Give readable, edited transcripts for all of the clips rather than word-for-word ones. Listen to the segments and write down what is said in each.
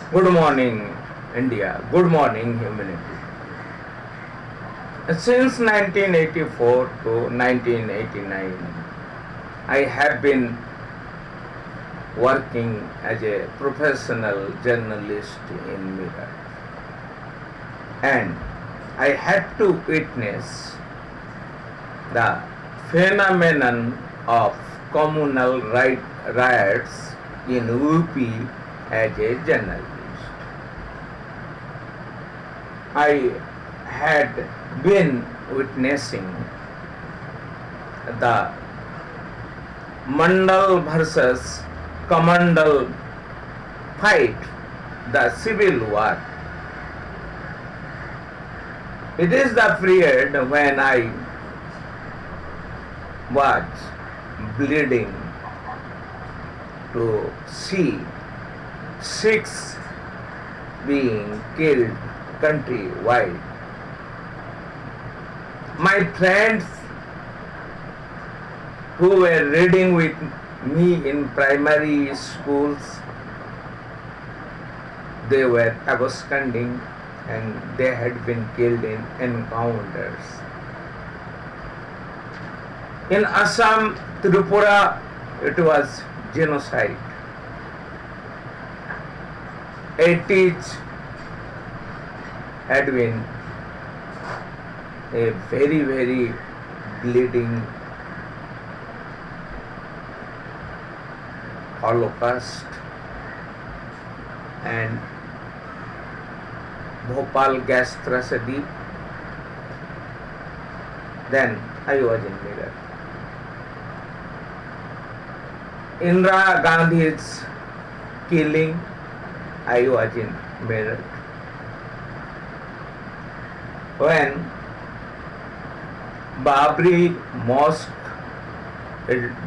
Good morning, India. Good morning, humanity. Since 1984 to 1989, I have been working as a professional journalist in Meerut, and I had to witness the phenomenon of communal riots in UP as a journalist. I had been witnessing the Mandal versus Kamandal fight, the civil war. It is the period when I was bleeding to see Sikhs being killed countrywide. My friends who were reading with me in primary schools, they were absconding and they had been killed in encounters. In Assam, Tripura, it was genocide. It had been a very bleeding Holocaust, and Bhopal gas tragedy. Then I was in Meerut. Indira Gandhi's killing, I was in Meerut. When Babri Mosque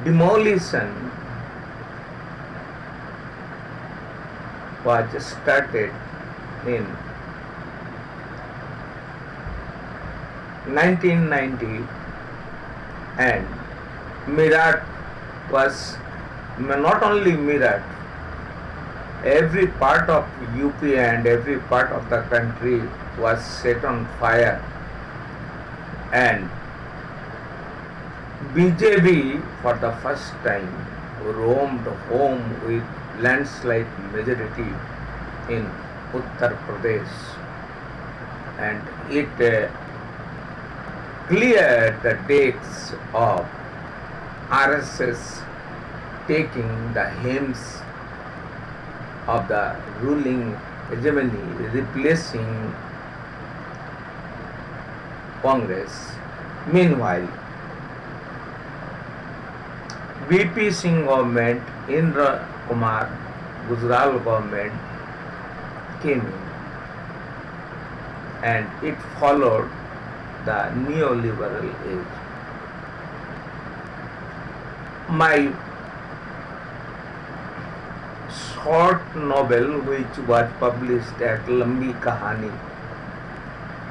demolition was started in 1990, and Meerut was not only Meerut, every part of UP and every part of the country was set on fire, and BJP for the first time roamed home with landslide majority in Uttar Pradesh, and it cleared the decks of RSS taking the hymns of the ruling hegemony, replacing Congress. Meanwhile, VP Singh government, Indra Kumar Gujral government came in, and it followed the neoliberal age. My short novel, which was published at Lambi Kahani,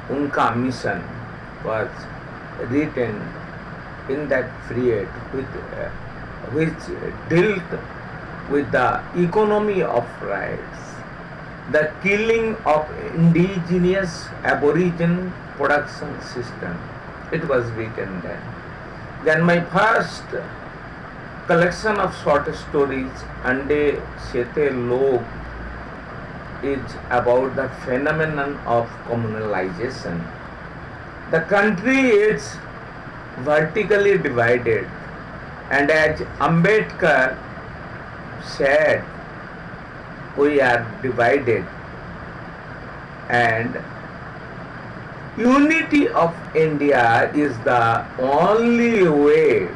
Unka Mission, was written in that period which dealt with the economy of riots, the killing of indigenous aborigine production system. It was written then. Then my first collection of short stories, Ande Sete Log, is about the phenomenon of communalization. The country is vertically divided, and as Ambedkar said, we are divided, and unity of India is the only way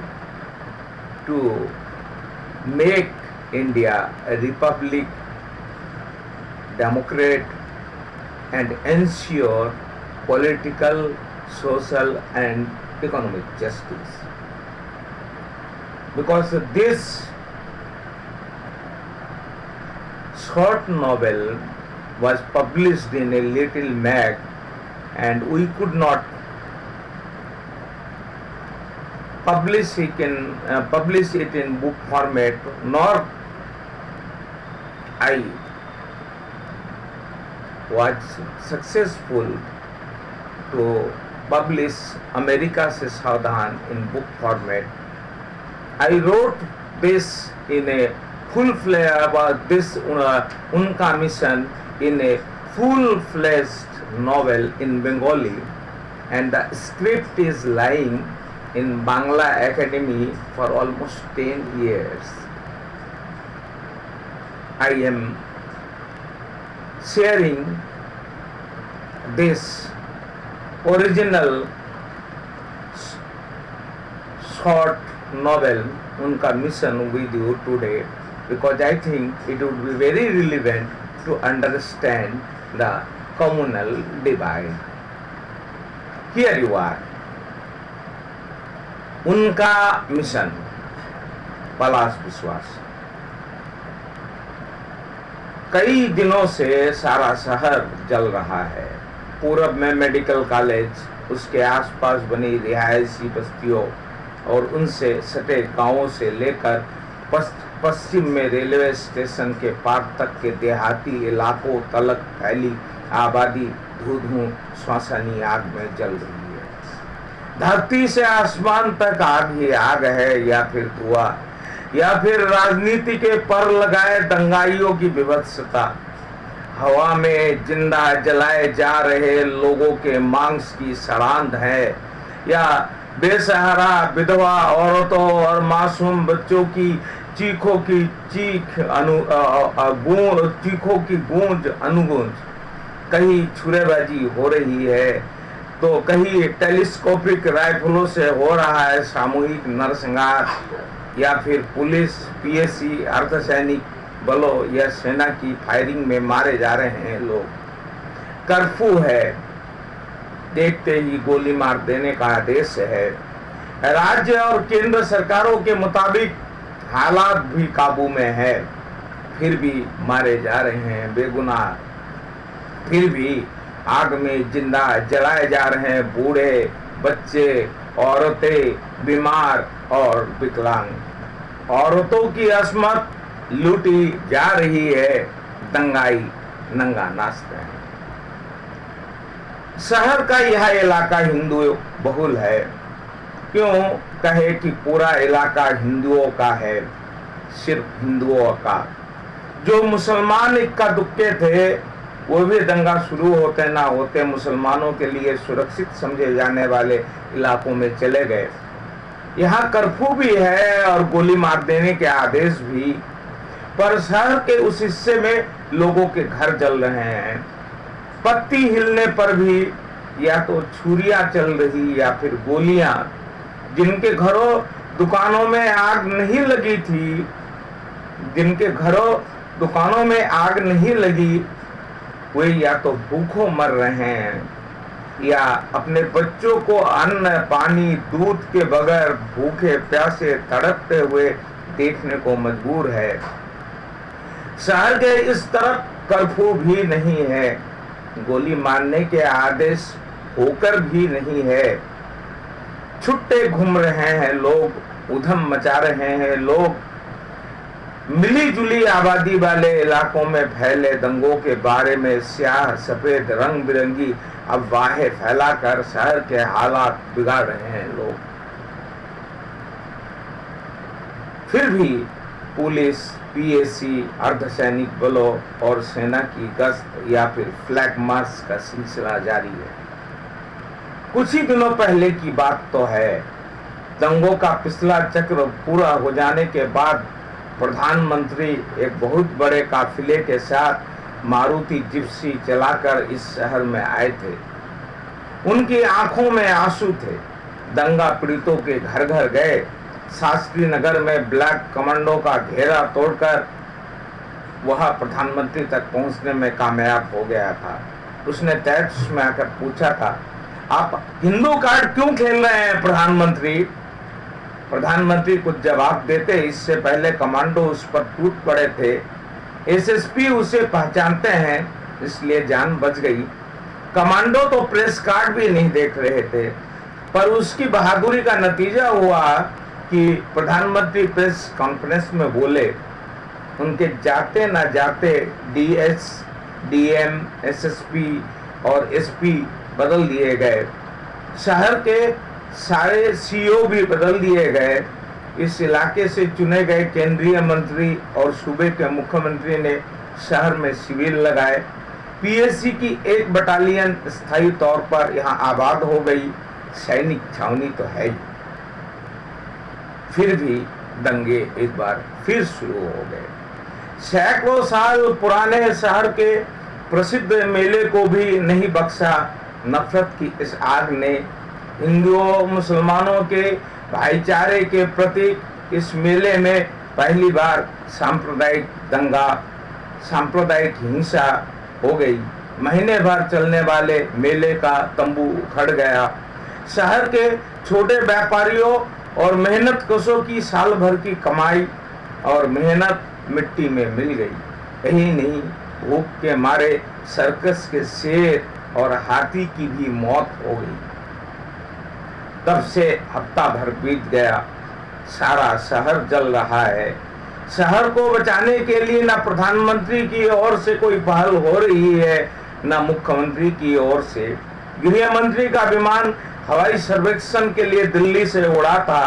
to make India a republic, democrat, and ensure political, social, and economic justice. Because this short novel was published in a little mag, and we could not publish it in book format, nor I was successful to publish America Se Saavdhan in book format. I wrote this in a full-fledged about this Unka mission in a full-fledged novel in Bengali, and the script is lying in Bangla Academy for almost 10 years. I am sharing this original short novel Unka mission with you today because I think it would be very relevant to understand the communal divide. Here you are. उनका mission, पलाश विश्वास। कई दिनों से सारा शहर जल रहा है। पूरब में मेडिकल कॉलेज, उसके आसपास बनी रिहायशी बस्तियों और उनसे सटे गांवों से लेकर पश्चिम में रेलवे स्टेशन के पार तक के देहाती इलाकों तलक फैली आबादी धू-धू श्वासनी आग में जल रही है। धरती से आसमान तक आग ही आग है, या फिर धुआं, या फिर राजनीति के पर लगाए दंगाइयों की विभत्सता। हवा में जिंदा जलाए जा रहे लोगों के मांस की सड़ांध है, या बेसहारा विधवा औरतों और मासूम बच्चों की चीखों की गूंज अनुगूंज। कहीं छुरेबाजी हो रही है तो कहीं टेलीस्कोपिक राइफलों से हो रहा है सामूहिक नरसंहार, या फिर पुलिस, पीएसी, अर्धसैनिक बलों या सेना की फायरिंग में मारे जा रहे हैं लोग। कर्फ्यू है, देखते ही गोली मार देने का आदेश है। राज्य और केंद्र सरकारों के मुताबिक हालात भी काबू में है, फिर भी मारे जा रहे हैं बेगुनाह। फिर भी आग में जिंदा जलाए जा रहे हैं बूढ़े, बच्चे, औरतें, बीमार और विकलांग। औरतों की अस्मत लूटी जा रही है, दंगाई नंगा नाचते हैं। शहर का यह इलाका हिंदू बहुल है। क्यों कहे कि पूरा इलाका हिंदुओं का है, सिर्फ हिंदुओं का। जो मुसलमान इक्का दुक्के थे वो भी दंगा शुरू होते ना होते मुसलमानों के लिए सुरक्षित समझे जाने वाले इलाकों में चले गए। यहाँ कर्फ्यू भी है और गोली मार देने के आदेश भी, पर शहर के उस हिस्से में लोगों के घर जल रहे हैं। पत्ती हिलने पर भी या तो छुरियां चल रही या फिर गोलियां। जिनके घरों दुकानों में आग नहीं लगी थी, जिनके घरों दुकानों में आग नहीं लगी, वे या तो भूखों मर रहे हैं या अपने बच्चों को अन्न, पानी, दूध के बगैर भूखे प्यासे तड़पते हुए देखने को मजबूर है। शहर के इस तरफ कर्फ्यू भी नहीं है, गोली मारने के आदेश होकर भी नहीं है। छुट्टे घूम रहे हैं लोग, उधम मचा रहे हैं लोग। मिली जुली आबादी वाले इलाकों में फैले दंगों के बारे में स्याह सफेद रंग बिरंगी अफवाहें फैलाकर शहर के हालात बिगाड़ रहे हैं लोग। फिर भी पुलिस, पीएसी, अर्धसैनिक बलों और सेना की गश्त या फिर फ्लैग मार्च का सिलसिला जारी है। कुछ ही दिनों पहले की बात तो है, दंगों का पिछला चक्र पूरा हो जाने के बाद प्रधानमंत्री एक बहुत बड़े काफिले के साथ मारुति जिप्सी चलाकर इस शहर में आए थे। उनकी आंखों में आंसू थे। दंगा पीड़ितों के घर घर गए। शास्त्री नगर में ब्लैक कमांडो का घेरा तोड़कर वह प्रधानमंत्री तक पहुंचने में कामयाब हो गया था। उसने टैक्स में आकर पूछा था, आप हिंदू कार्ड क्यों खेल रहे हैं प्रधानमंत्री? प्रधानमंत्री कुछ जवाब देते इससे पहले कमांडो उस पर टूट पड़े थे। एसएसपी उसे पहचानते हैं, इसलिए जान बच गई। कमांडो तो प्रेस कार्ड भी नहीं देख रहे थे, पर उसकी बहादुरी का नतीजा हुआ कि प्रधानमंत्री प्रेस कॉन्फ्रेंस में बोले। उनके जाते ना जाते डीएम, एसएसपी और एसपी बदल दिए गए। शहर के सारे सीओ भी बदल दिए गए। इस इलाके से चुने गए केंद्रीय मंत्री और सूबे के मुख्यमंत्री ने शहर में शिविर लगाए। पीएसी की एक बटालियन स्थायी तौर पर यहाँ आबाद हो गई। सैनिक छावनी तो है ही। फिर भी दंगे एक बार फिर शुरू हो गए। सैकड़ों साल पुराने शहर के प्रसिद्ध मेले को भी नहीं बख्शा। नफरत की इस आग ने हिंदुओं मुसलमानों के भाईचारे के प्रतीक इस मेले में पहली बार सांप्रदायिक दंगा, सांप्रदायिक हिंसा हो गई। महीने भर चलने वाले मेले का तंबू उखड़ गया। शहर के छोटे व्यापारियों और मेहनत कशों की साल भर की कमाई और मेहनत मिट्टी में मिल गई। यही नहीं, भूख के मारे सर्कस के शेर और हाथी की भी मौत हो गई। तब से हफ्ता भर बीत गया। सारा शहर जल रहा है। शहर को बचाने के लिए न प्रधानमंत्री की ओर से कोई पहल हो रही है, न मुख्यमंत्री की ओर से। गृह मंत्री का विमान हवाई सर्वेक्षण के लिए दिल्ली से उड़ा था,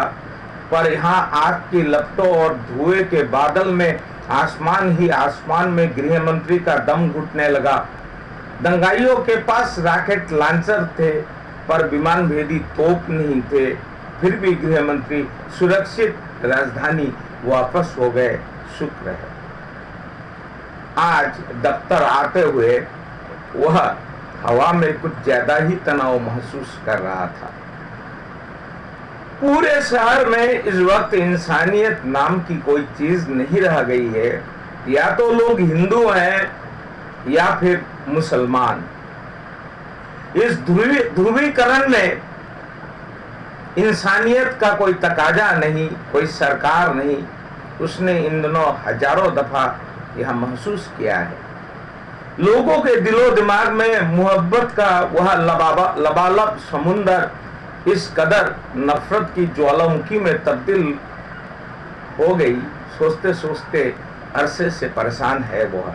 पर यहाँ आग की लपटों और धुएं के बादल में आसमान ही आसमान में गृह मंत्री का दम घुटने लगा। दंगाइयों के पास रॉकेट लॉन्चर थे, पर विमान भेदी तोप नहीं थे। फिर भी गृह मंत्री सुरक्षित राजधानी वापस हो गए। शुक्र है। आज दफ्तर आते हुए वह हवा में कुछ ज्यादा ही तनाव महसूस कर रहा था। पूरे शहर में इस वक्त इंसानियत नाम की कोई चीज नहीं रह गई है। या तो लोग हिंदू हैं या फिर मुसलमान। इस ध्रुवीकरण में इंसानियत का कोई तकाजा नहीं, कोई सरकार नहीं। उसने इन दिनों हजारों दफा यह महसूस किया है। लोगों के दिलो दिमाग में मोहब्बत का वह लबालब समुंदर इस कदर नफरत की ज्वालामुखी में तब्दील हो गई। सोचते सोचते अरसे से परेशान है वह।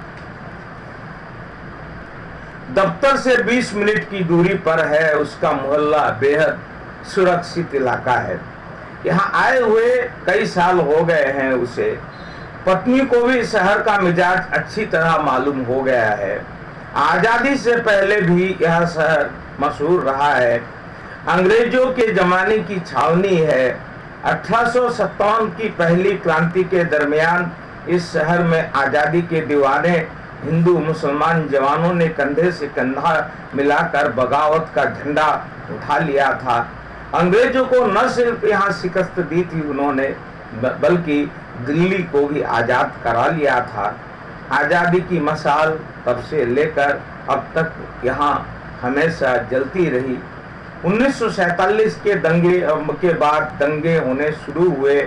दफ्तर से 20 मिनट की दूरी पर है उसका मोहल्ला। बेहद सुरक्षित इलाका है। यहाँ आए हुए कई साल हो गए हैं उसे। पत्नी को भी शहर का मिजाज अच्छी तरह मालूम हो गया है। आजादी से पहले भी यह शहर मशहूर रहा है। अंग्रेजों के जमाने की छावनी है। 1857 की पहली क्रांति के दरमियान इस शहर में आजादी के दीवाने हिंदू मुसलमान जवानों ने कंधे से कंधा मिलाकर बगावत का झंडा उठा लिया था। अंग्रेजों को न सिर्फ यहाँ शिकस्त दी थी उन्होंने, बल्कि दिल्ली को भी आजाद करा लिया था। आजादी की मशाल तब से लेकर अब तक यहाँ हमेशा जलती रही। 1947 के दंगे के बाद दंगे होने शुरू हुए,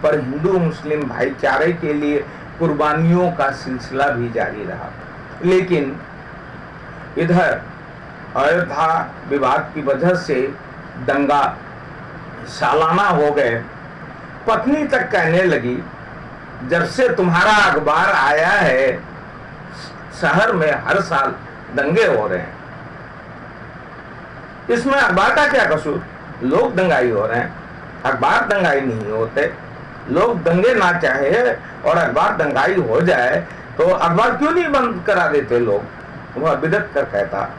पर हिंदू मुस्लिम भाईचारे के लिए कुर्बानियों का सिलसिला भी जारी रहा। लेकिन इधर अयोध्या विवाद की वजह से दंगा सालाना हो गए। पत्नी तक कहने लगी, जब से तुम्हारा अखबार आया है शहर में हर साल दंगे हो रहे हैं। इसमें अखबार का क्या कसूर? लोग दंगाई हो रहे हैं, अखबार दंगाई नहीं होते। लोग दंगे ना चाहे और अखबार दंगाई हो जाए तो अखबार क्यों नहीं बंद करा देते लोग? वह बिदक कर कहता।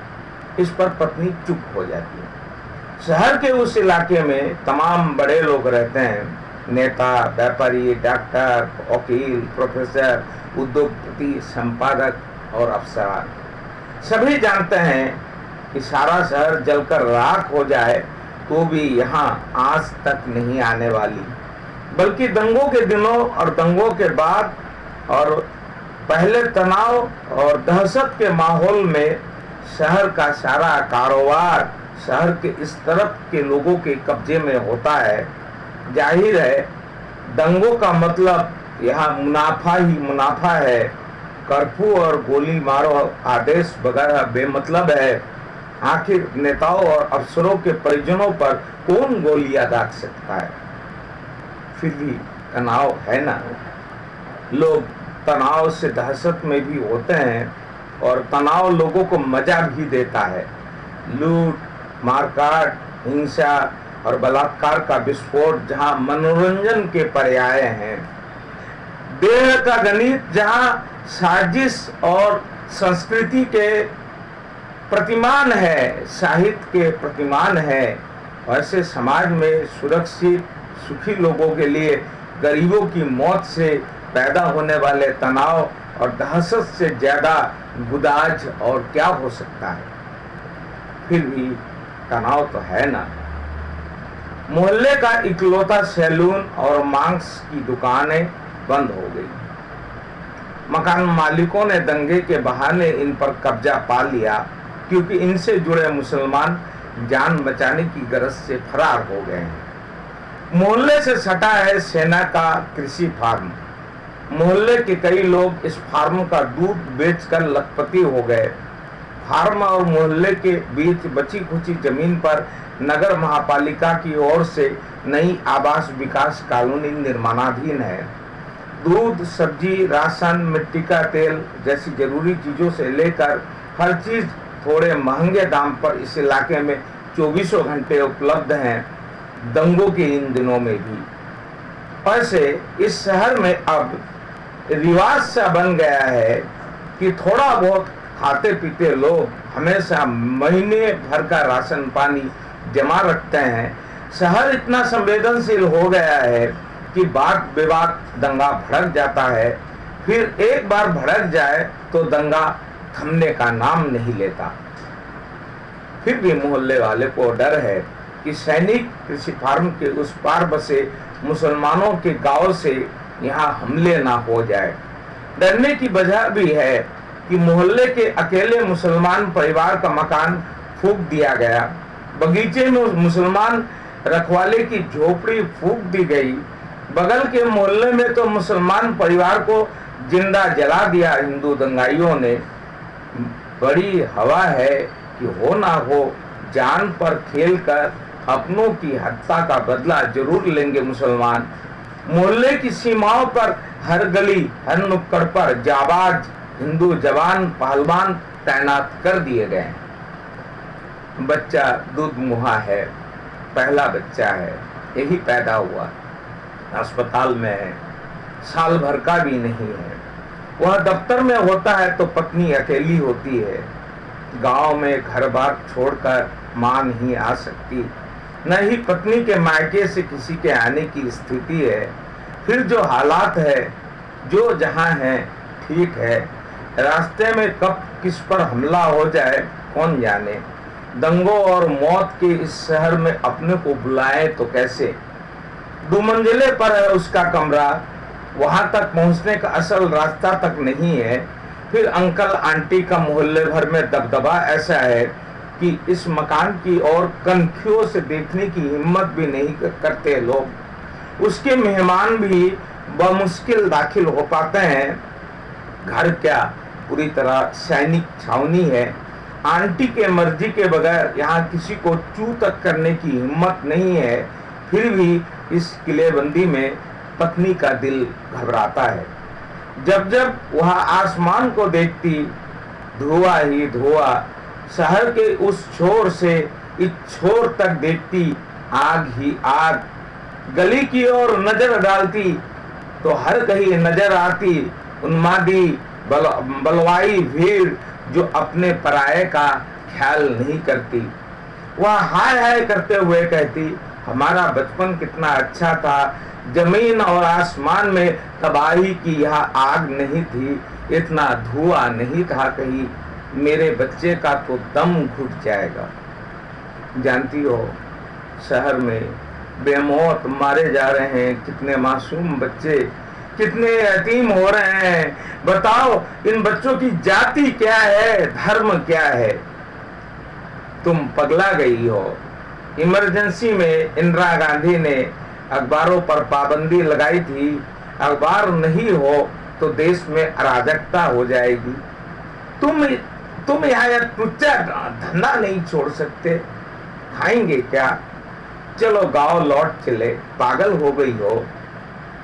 इस पर पत्नी चुप हो जाती है। शहर के उस इलाके में तमाम बड़े लोग रहते हैं। नेता, व्यापारी, डॉक्टर, वकील, प्रोफेसर, उद्योगपति, संपादक और अफसरान सभी जानते हैं कि सारा शहर जलकर राख हो जाए तो भी यहाँ आंच तक नहीं आने वाली। बल्कि दंगों के दिनों और दंगों के बाद और पहले तनाव और दहशत के माहौल में शहर का सारा कारोबार शहर के इस तरफ के लोगों के कब्जे में होता है। जाहिर है दंगों का मतलब यहाँ मुनाफा ही मुनाफा है। कर्फ्यू और गोली मारो आदेश वगैरह बेमतलब है। आखिर नेताओं और अफसरों के परिजनों पर कौन गोलियां दाग सकता है? फिर भी तनाव है ना। लोग तनाव से दहशत में भी होते हैं। और तनाव लोगों को मजा भी देता है। लूट, मारकाट, हिंसा और बलात्कार का विस्फोट जहां मनोरंजन के पर्याय हैं, देह का गणित जहां साजिश और संस्कृति के प्रतिमान है, साहित्य के प्रतिमान है, वैसे समाज में सुरक्षित सुखी लोगों के लिए गरीबों की मौत से पैदा होने वाले तनाव और दहशत से ज्यादा गुदाज और क्या हो सकता है। फिर भी तनाव तो है ना। मोहल्ले का इकलौता सैलून और मांस की दुकानें बंद हो गई। मकान मालिकों ने दंगे के बहाने इन पर कब्जा पा लिया, क्योंकि इनसे जुड़े मुसलमान जान बचाने की गरज से फरार हो गए हैं। मोहल्ले से सटा है सेना का कृषि फार्म। मोहल्ले के कई लोग इस फार्म का दूध बेचकर लखपति हो गए। फार्म और मोहल्ले के बीच बची खुची जमीन पर नगर महापालिका की ओर से नई आवास विकास कॉलोनी निर्माणाधीन है। दूध, सब्जी, राशन, मिट्टी का तेल जैसी जरूरी चीजों से लेकर हर चीज थोड़े महंगे दाम पर इस इलाके में 24 घंटे उपलब्ध हैं, दंगों के इन दिनों में भी। वैसे इस शहर में अब रिवाज सा बन गया है कि थोड़ा बहुत खाते पीते लोग हमेशा महीने भर का राशन पानी जमा रखते हैं। शहर इतना संवेदनशील हो गया है कि बात विवाद दंगा भड़क जाता है, फिर एक बार भड़क जाए तो दंगा थमने का नाम नहीं लेता। फिर भी मोहल्ले वाले को डर है कि सैनिक कृषि फार्म के उस पार बसे मुसलमानों के गांव से यहाँ हमले ना हो जाए। डरने की वजह भी है कि मोहल्ले के अकेले मुसलमान परिवार का मकान फूंक दिया गया, बगीचे में मुसलमान रखवाले की झोपड़ी फूंक दी गई, बगल के मोहल्ले में तो मुसलमान परिवार को जिंदा जला दिया हिंदू दंगाइयों ने। बड़ी हवा है कि हो ना हो जान पर खेलकर अपनों की हत्या का बदला जरूर लेंगे मुसलमान। मोहल्ले की सीमाओं पर हर गली हर नुक्कड़ पर जाबाज हिंदू जवान पहलवान तैनात कर दिए गए। बच्चा दूध मुहा है, पहला बच्चा है, यही पैदा हुआ, अस्पताल में है, साल भर का भी नहीं है। वह दफ्तर में होता है तो पत्नी अकेली होती है। गांव में घर बार छोड़कर मां नहीं आ सकती, न ही पत्नी के मायके से किसी के आने की स्थिति है। फिर जो हालात है, जो जहां है ठीक है, रास्ते में कब किस पर हमला हो जाए कौन जाने। दंगों और मौत के इस शहर में अपने को बुलाए तो कैसे। 2 मंजिले पर है उसका कमरा, वहां तक पहुंचने का असल रास्ता तक नहीं है। फिर अंकल आंटी का मोहल्ले भर में दबदबा ऐसा है कि इस मकान की ओर कनखियों से देखने की हिम्मत भी नहीं करते लोग। उसके मेहमान भी बमुश्किल दाखिल हो पाते हैं। घर क्या पूरी तरह सैनिक छावनी है। आंटी के मर्जी के बगैर यहाँ किसी को चू तक करने की हिम्मत नहीं है। फिर भी इस किलेबंदी में पत्नी का दिल घबराता है। जब जब वह आसमान को देखती, धुआं ही धुआं, शहर के उस छोर से इस छोर तक देखती, आग ही आग। गली की ओर नजर डालती तो हर कहीं नजर आती उन्मादी बलवाई भीड़ जो अपने पराये का ख्याल नहीं करती। वह हाय हाय करते हुए कहती, हमारा बचपन कितना अच्छा था, जमीन और आसमान में तबाही की यह आग नहीं थी, इतना धुआं नहीं था कहीं, मेरे बच्चे का तो दम घुट जाएगा। जानती हो शहर में बेमौत मारे जा रहे हैं कितने मासूम बच्चे, कितने यतीम हो रहे हैं। बताओ इन बच्चों की जाति क्या है, धर्म क्या है। तुम पगला गई हो। इमरजेंसी में इंदिरा गांधी ने अखबारों पर पाबंदी लगाई थी। अखबार नहीं हो तो देश में अराजकता हो जाएगी। तुम यहाँ टुच्चा धंधा नहीं छोड़ सकते, खाएंगे क्या। चलो गांव लौट चले, पागल हो गई हो।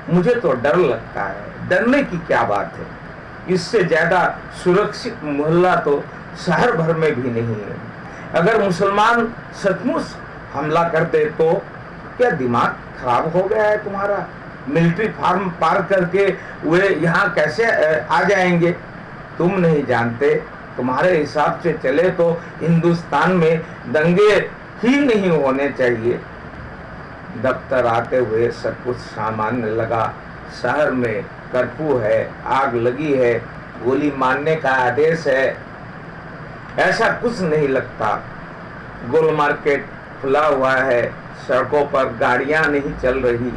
मुझे तो डर लगता है। डरने की क्या बात है, इससे ज्यादा सुरक्षित मोहल्ला तो शहर भर में भी नहीं है। अगर मुसलमान सचमुच हमला करते तो क्या दिमाग खराब हो गया है तुम्हारा? मिलिट्री फार्म पार करके वे यहाँ कैसे आ जाएंगे? तुम नहीं जानते। तुम्हारे हिसाब से चले तो हिंदुस्तान में दंगे ही नहीं होने चाहिए। दफ्तर आते हुए सब कुछ सामान्य लगा। शहर में कर्फ्यू है, आग लगी है, गोली मारने का आदेश है, ऐसा कुछ नहीं लगता। गोल मार्केट खुला हुआ है, सड़कों पर गाड़ियां नहीं चल रही।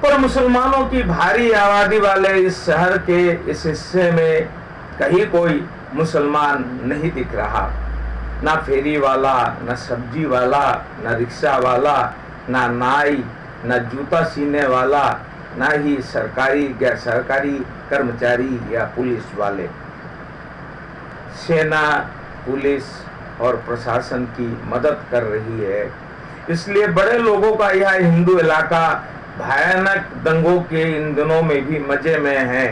पर मुसलमानों की भारी आबादी वाले इस शहर के इस हिस्से में कहीं कोई मुसलमान नहीं दिख रहा। ना फेरी वाला, ना सब्जी वाला, ना रिक्शा वाला, ना नाई, ना जूता सीने वाला, ना ही सरकारी गैर सरकारी कर्मचारी या पुलिस वाले। सेना, पुलिस और प्रशासन की मदद कर रही है। इसलिए बड़े लोगों का यह हिंदू इलाका भयानक दंगों के इन दिनों में भी मजे में है।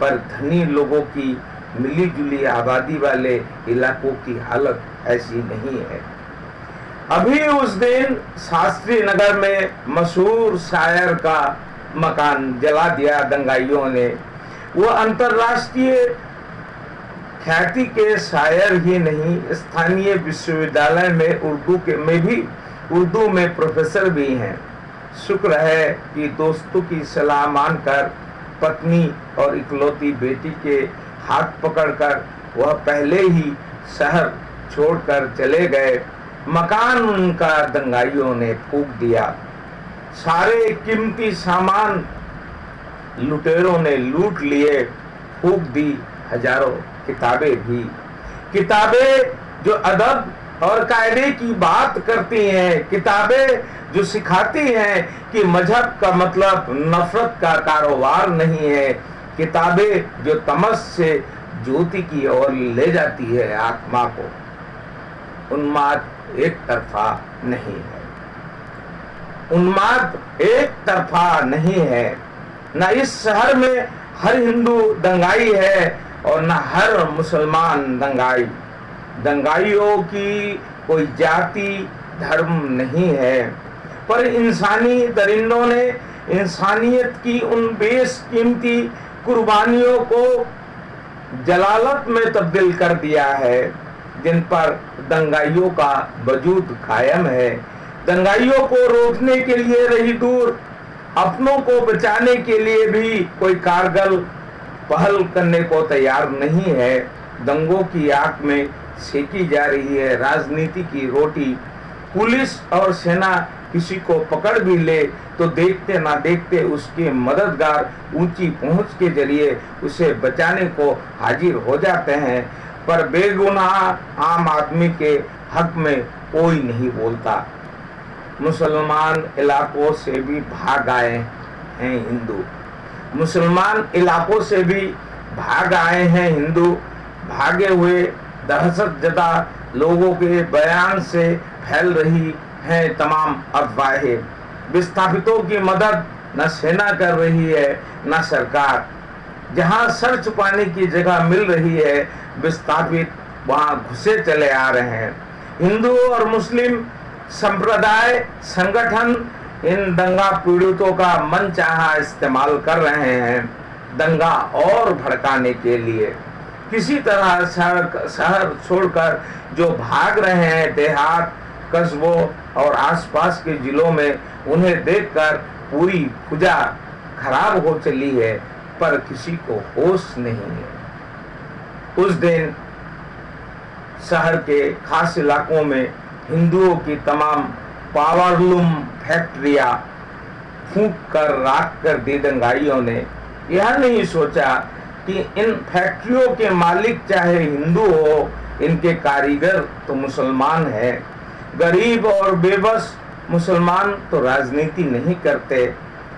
पर धनी लोगों की मिली-जुली आबादी वाले इलाकों की हालत ऐसी नहीं है। अभी उस दिन शास्त्री नगर में मशहूर शायर का मकान जला दिया दंगाइयों ने। वो अंतर्राष्ट्रीय ख्याति के शायर ही नहीं, स्थानीय विश्वविद्यालय में उर्दू में प्रोफेसर भी हैं। शुक्र है कि दोस्तों की सलाह मानकर पत्नी और इकलौती बेटी के हाथ पकड़कर वह पहले ही शहर छोड़कर चले गए। मकान उनका दंगाइयों ने फूंक दिया। सारे कीमती सामान लुटेरों ने लूट लिए, फूंक दी हजारों किताबें भी। किताबें जो अदब और कायदे की बात करती हैं, किताबें जो सिखाती हैं कि मजहब का मतलब नफरत का कारोबार नहीं है, किताबें जो तमस से ज्योति की ओर ले जाती है आत्मा को। उन्माद एक तरफा नहीं है, उन्माद एक तरफा नहीं है। न इस शहर में हर हिंदू दंगाई है और न हर मुसलमान दंगाई। दंगाइयों की कोई जाति धर्म नहीं है, पर इंसानी दरिंदों ने इंसानियत की उन बेशकीमती कुर्बानियों को जलालत में तब्दील कर दिया है जिन पर दंगाइयों का वजूद कायम है। दंगाइयों को रोकने के लिए रही दूर, अपनों को बचाने के लिए भी कोई कारगर पहल करने को तैयार नहीं है। दंगों की आग में सेकी जा रही है राजनीति की रोटी। पुलिस और सेना किसी को पकड़ भी ले तो देखते ना देखते उसके मददगार ऊंची पहुंच के जरिए उसे बचाने को हाजिर हो जाते हैं, पर बेगुनाह आम आदमी के हक में कोई नहीं बोलता। मुसलमान इलाकों से भी भाग आए हैं हिंदू, मुसलमान इलाकों से भी भाग आए हैं हिंदू। भागे हुए दहशतजदा लोगों के बयान से फैल रही हैं तमाम अफवाहें। विस्थापितों की मदद न सेना कर रही है न सरकार। जहां सर छुपाने की जगह मिल रही है, विस्थापित वहां घुसे चले आ रहे हैं। हिंदू और मुस्लिम संप्रदाय संगठन इन दंगा पीड़ितों का मनचाहा इस्तेमाल कर रहे हैं दंगा और भड़काने के लिए। किसी तरह शहर छोड़कर जो भाग रहे हैं देहात, कस्बों और आसपास के जिलों में, उन्हें देखकर पूरी पूजा खराब हो चली है, पर किसी को होश नहीं है। उस दिन शहर के खास इलाकों में हिंदुओं की तमाम पावरलूम फैक्ट्रियां फूंक कर राख कर दी दंगाइयों ने। यह नहीं सोचा कि इन फैक्ट्रियों के मालिक चाहे हिंदू हो, इनके कारीगर तो मुसलमान हैं। गरीब और बेबस मुसलमान तो राजनीति नहीं करते,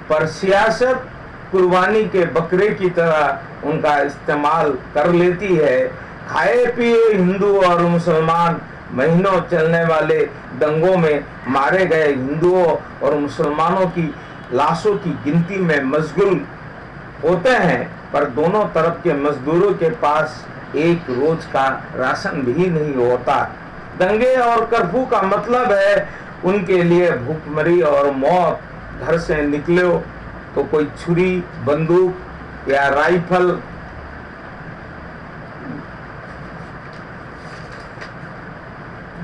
पर सियासत कुर्बानी के बकरे की तरह उनका इस्तेमाल कर लेती है। खाए पिए हिंदू और मुसलमान महीनों चलने वाले दंगों में मारे गए हिंदुओं और मुसलमानों की लाशों की गिनती में मशगूल होते हैं। पर दोनों तरफ के मजदूरों के पास एक रोज का राशन भी नहीं होता। दंगे और कर्फ्यू का मतलब है उनके लिए भूखमरी और मौत। घर से निकले हो तो कोई छुरी, बंदूक या राइफल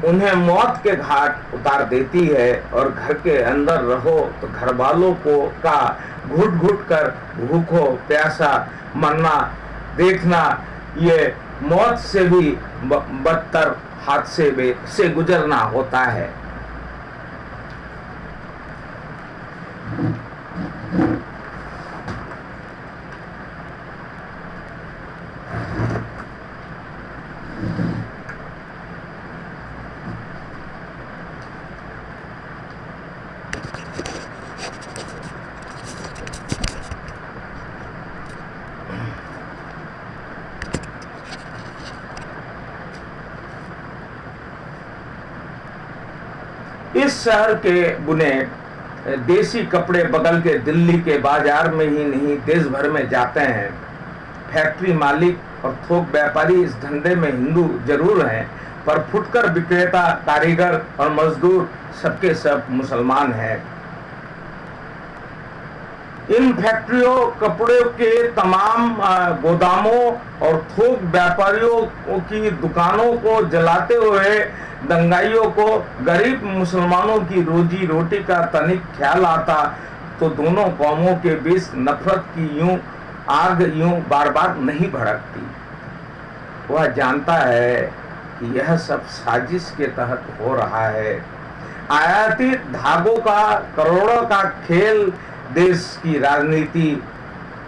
उन्हें मौत के घाट उतार देती है, और घर के अंदर रहो तो घर वालों को का घुट घुट कर भूखो प्यासा मरना देखना ये मौत से भी बदतर हादसे से गुजरना होता है। इस शहर के बुने देसी कपड़े बगल के दिल्ली के बाजार में ही नहीं देश भर में जाते हैं। फैक्ट्री मालिक और थोक व्यापारी इस धंधे में हिंदू जरूर हैं, पर फुटकर विक्रेता, कारीगर और मजदूर सबके सब मुसलमान हैं। इन फैक्ट्रियों, कपड़े के तमाम गोदामों और थोक व्यापारियों की दुकानों को जलाते हुए दंगाइयों को गरीब मुसलमानों की रोजी रोटी का तनिक ख्याल आता तो दोनों कौमों के बीच नफरत की आग बार बार नहीं भड़कती। वह जानता है कि यह सब साजिश के तहत हो रहा है। आयाती धागों का करोड़ों का खेल देश की राजनीति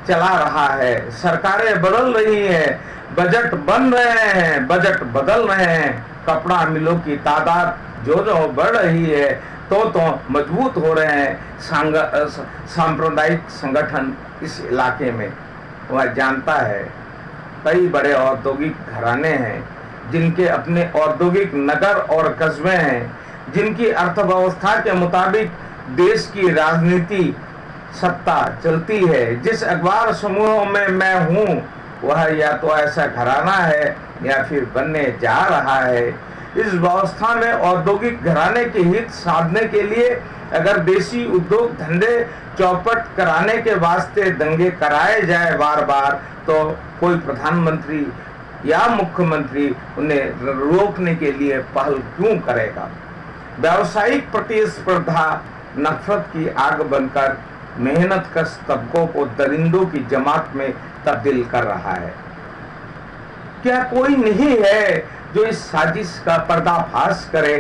चला रहा है। सरकारें बदल रही हैं, बजट बन रहे हैं, बजट बदल रहे हैं, कपड़ा मिलों की तादाद जो बढ़ रही है तो मजबूत हो रहे हैं सांप्रदायिक संगठन इस इलाके में। वह जानता है कई बड़े औद्योगिक घराने हैं जिनके अपने औद्योगिक नगर और कस्बे हैं, जिनकी अर्थव्यवस्था के मुताबिक देश की राजनीति सत्ता चलती है। जिस अखबार समूह में मैं हूँ वह या तो ऐसा घराना है या फिर बनने जा रहा है। इस व्यवस्था में औद्योगिक घराने के हित साधने के लिए अगर देसी उद्योग धंधे चौपट कराने के वास्ते दंगे कराए जाए बार बार, तो कोई प्रधानमंत्री या मुख्यमंत्री उन्हें रोकने के लिए पहल क्यों करेगा। व्यावसायिक प्रतिस्पर्धा नफरत की आग बनकर मेहनत कश तबकों को दरिंदों की जमात में तब्दील कर रहा है। क्या कोई नहीं है जो इस साजिश का पर्दाफाश करे,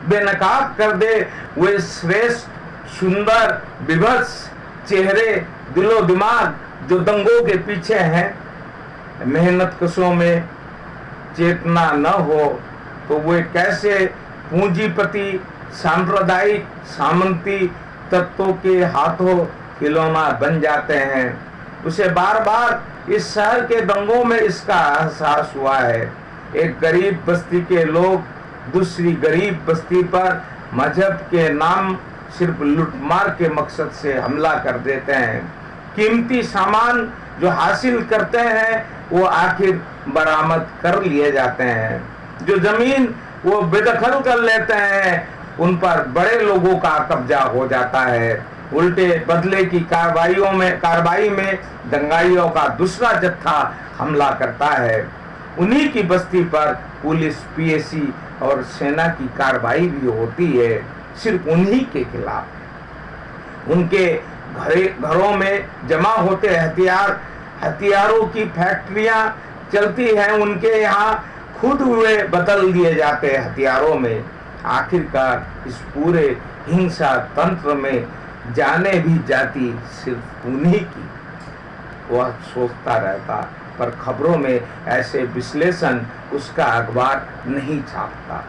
बेनकाब कर दे वे श्रेष्ठ, सुंदर, विभत्स चेहरे, दिलो दिमाग जो दंगों के पीछे हैं। मेहनत कशों में चेतना न हो तो वे कैसे पूंजीपति, सांप्रदायिक, सामंती तत्वों के हाथों खिलौना बन जाते हैं। उसे बार बार इस शहर के दंगों में इसका एहसास हुआ है। एक गरीब बस्ती के लोग दूसरी गरीब बस्ती पर मजहब के नाम सिर्फ लूटमार के मकसद से हमला कर देते हैं। कीमती सामान जो हासिल करते हैं वो आखिर बरामद कर लिए जाते हैं। जो जमीन वो बेदखल कर लेते हैं उन पर बड़े लोगों का कब्जा हो जाता है। उल्टे बदले की कार्रवाई में दंगाइयों का दूसरा जत्था हमला करता है। उन्हीं की बस्ती पर पुलिस, पीएसी और सेना की कार्रवाई भी होती है, सिर्फ उन्हीं के खिलाफ। उनके घरों में जमा होते हथियारों की फैक्ट्रियां चलती हैं, उनके यहाँ खुद हुए बदल दिए जाते हैं हथियारों में। आखिरकार इस पूरे हिंसा तंत्र में जाने भी जाती सिर्फ उन्हीं की। वह सोचता रहता, पर खबरों में ऐसे विश्लेषण उसका अखबार नहीं छापता।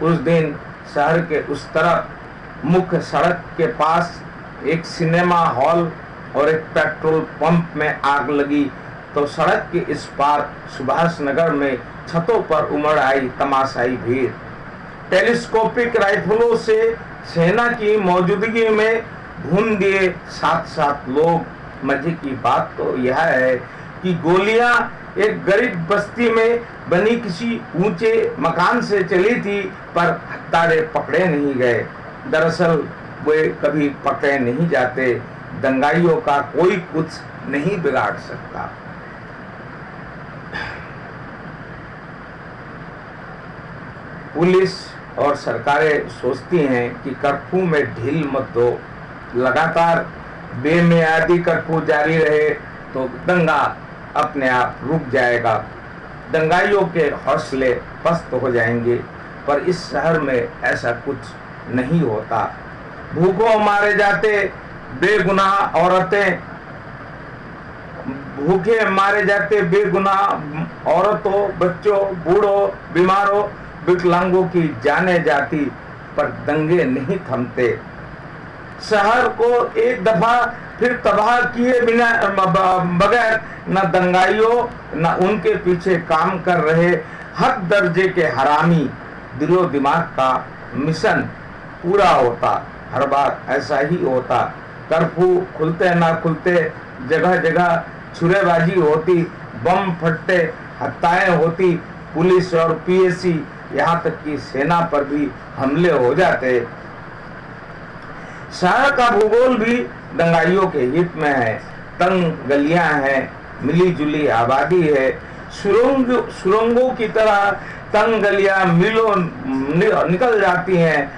उस दिन शहर के उस तरफ मुख्य सड़क के पास एक सिनेमा हॉल और एक पेट्रोल पंप में आग लगी तो सड़क के इस पार सुभाष नगर में छतों पर उमड़ आई तमाशाई भीड़। टेलीस्कोपिक राइफलों से सेना की मौजूदगी में भून दिए 7-7 लोग। मजे की बात तो यह है कि गोलियां एक गरीब बस्ती में बनी किसी ऊंचे मकान से चली थी, पर हत्यारे पकड़े नहीं गए। दरअसल वे कभी पकड़े नहीं जाते। दंगाइयों का कोई कुछ नहीं बिगाड़ सकता। पुलिस और सरकारें सोचती हैं कि कर्फ्यू में ढील मत दो, लगातार बेमियादी कर्फ्यू जारी रहे तो दंगा अपने आप रुक जाएगा, दंगाइयों के हौसले पस्त हो जाएंगे। पर इस शहर में ऐसा कुछ नहीं होता। भूखों मारे जाते बेगुनाह औरतें, भूखे मारे जाते बेगुनाह औरतों, बच्चों, बूढ़ों, बीमारों, विकलांगों की जाने जाती, पर दंगे नहीं थमते। शहर को एक दफा फिर तबाह किए बिना बगैर न दंगाइयों न उनके पीछे काम कर रहे हक दर्जे के हरामी दिलो दिमाग का मिशन पूरा होता। हर बार ऐसा ही होता। कर्फ्यू खुलते ना खुलते जगह जगह छुरेबाजी होती, बम फटते, हत्याएं होती, पुलिस और पीएसी यहाँ तक कि सेना पर भी हमले हो जाते। शहर का भूगोल भी दंगाइयों के हित में है। तंग गलियां हैं, मिली जुली आबादी है, सुरंगों की तरह तंग गलियां मीलों निकल जाती हैं,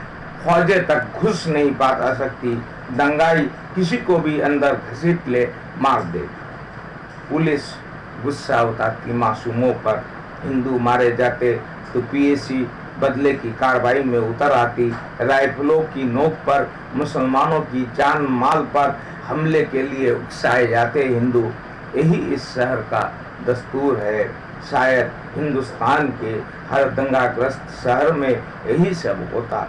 फौजें तक घुस नहीं पा सकती। दंगाई किसी को भी अंदर घसीट ले, मार दे। पुलिस गुस्सा उतारती मासूमों पर, हिंदू मारे जाते तो पीएसी बदले की कार्रवाई में उतर आती। राइफलों की नोक पर मुसलमानों की जान माल पर हमले के लिए उकसाए जाते हिंदू। यही इस शहर का दस्तूर है। शायद हिंदुस्तान के हर दंगाग्रस्त शहर में यही सब होता।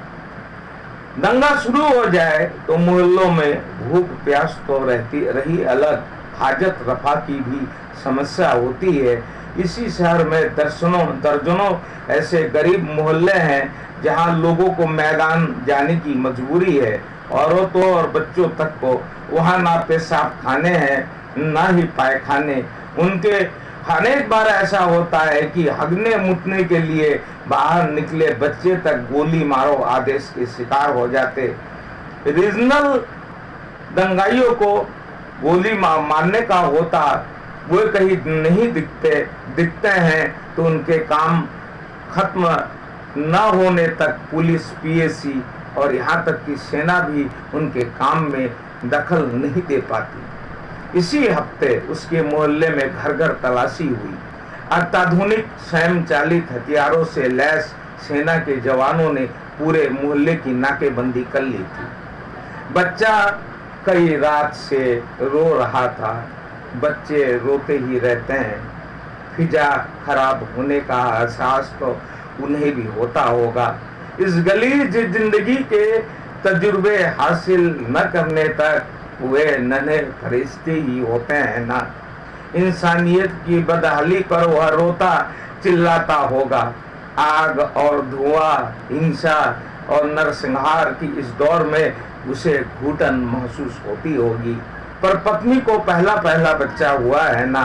दंगा शुरू हो जाए तो मोहल्लों में भूख प्यास तो रहती रही अलग, हाजत रफा की भी समस्या होती है। इसी शहर में दर्जनों ऐसे गरीब मोहल्ले हैं जहां लोगों को मैदान जाने की मजबूरी है। औरतों और बच्चों तक को वहां ना पेशाब खाने हैं ना ही पायखाने। उनके अनेक बार ऐसा होता है कि हगने मुतने के लिए बाहर निकले बच्चे तक गोली मारो आदेश के शिकार हो जाते। रीजनल दंगाइयों को गोली मारने का होता, वो कहीं नहीं दिखते हैं तो उनके काम खत्म न होने तक पुलिस, पीएसी और यहाँ तक कि सेना भी उनके काम में दखल नहीं दे पाती। इसी हफ्ते उसके मोहल्ले में घर घर तलाशी हुई। अत्याधुनिक स्वयंचालित हथियारों से लैस सेना के जवानों ने पूरे मोहल्ले की नाकेबंदी कर ली थी। बच्चा कई रात से रो रहा था। बच्चे रोते ही रहते हैं। फिजा खराब होने का एहसास तो उन्हें भी होता होगा। इस गलीज जिंदगी के तजुर्बे हासिल न करने तक वे नन्हे फरिश्ते ही होते हैं ना। इंसानियत की बदहाली पर वह रोता चिल्लाता होगा। आग और धुआं, हिंसा और नरसंहार की इस दौर में उसे घुटन महसूस होती होगी। पर पत्नी को पहला बच्चा हुआ है ना,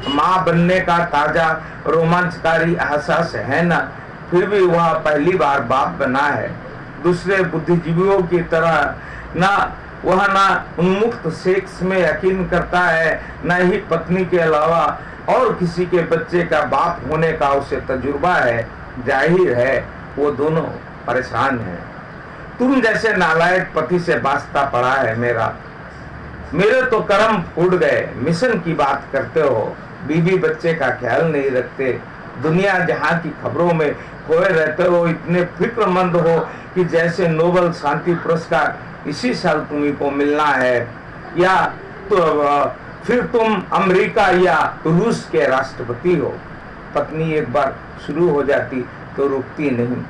माँ बनने का ताजा रोमांचकारी एहसास है ना, फिर भी वह पहली बार बाप बना है। दूसरे बुद्धिजीवियों की तरह वह ना उन्मुक्त सेक्स में यकीन करता है, न ही पत्नी के अलावा और किसी के बच्चे का बाप होने का उसे तजुर्बा है। जाहिर है वो दोनों परेशान हैं। तुम जैसे नालायक पति से वास्ता पड़ा है मेरे तो कर्म फूट गए। मिशन की बात करते हो, बीवी बच्चे का ख्याल नहीं रखते, दुनिया जहां की खबरों में खोए रहते हो, इतने फिक्रमंद हो कि जैसे नोबेल शांति पुरस्कार इसी साल तुम्ही को मिलना है, या तो फिर तुम अमेरिका या रूस के राष्ट्रपति हो। पत्नी एक बार शुरू हो जाती तो रुकती नहीं।